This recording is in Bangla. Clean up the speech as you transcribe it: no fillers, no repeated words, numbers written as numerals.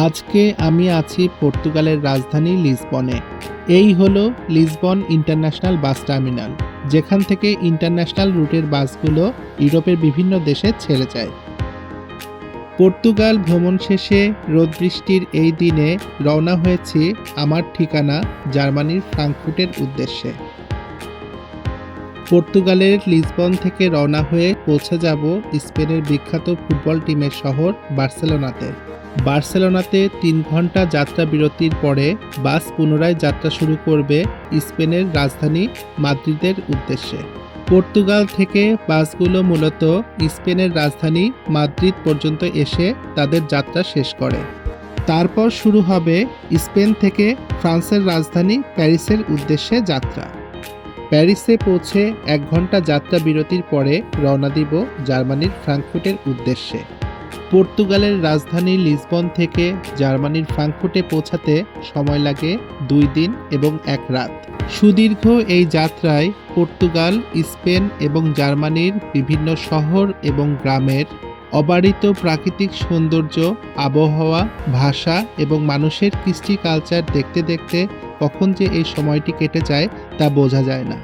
আজকে আমি আছি পর্তুগালের রাজধানী লিসবনে। এই হলো লিসবন ইন্টারন্যাশনাল বাস টার্মিনাল, যেখান থেকে ইন্টারন্যাশনাল রুটের বাসগুলো ইউরোপের বিভিন্ন দেশে ছেড়ে যায়। পর্তুগাল ভ্রমণ শেষে রোদবৃষ্টির এই দিনে রওনা হয়েছি আমার ঠিকানা জার্মানির ফ্রাঙ্কফুর্টের উদ্দেশ্যে। পর্তুগালের লিসবন থেকে রওনা হয়ে পৌঁছে যাব স্পেনের বিখ্যাত ফুটবল টিমের শহর বার্সেলোনাতে। বার্সেলোনাতে ৩ ঘন্টা যাত্রা বিরতির পরে বাস পুনরায় যাত্রা শুরু করবে স্পেনের রাজধানী মাদ্রিদের উদ্দেশ্যে। পর্তুগাল থেকে বাসগুলো মূলত স্পেনের রাজধানী মাদ্রিদ পর্যন্ত এসে তাদের যাত্রা শেষ করে। তারপর শুরু হবে স্পেন থেকে ফ্রান্সের রাজধানী প্যারিসের উদ্দেশ্যে যাত্রা। প্যারিসে পৌঁছে ১ ঘন্টা যাত্রা বিরতির পরে রওনা দিব জার্মানির ফ্রাঙ্কফুর্টের উদ্দেশ্যে। পর্তুগালের রাজধানী লিসবন থেকে জার্মানির ফ্রাঙ্কফুর্টে পৌঁছাতে সময় লাগে ২ দিন এবং ১ রাত। সুদীর্ঘ এই যাত্রায় পর্তুগাল, স্পেন এবং জার্মানির বিভিন্ন শহর এবং গ্রামের অবারিত প্রাকৃতিক সৌন্দর্য, আবহাওয়া, ভাষা এবং মানুষের কৃষ্টি কালচার দেখতে দেখতে কখন যে এই সময়টি কেটে যায় তা বোঝা যায় না।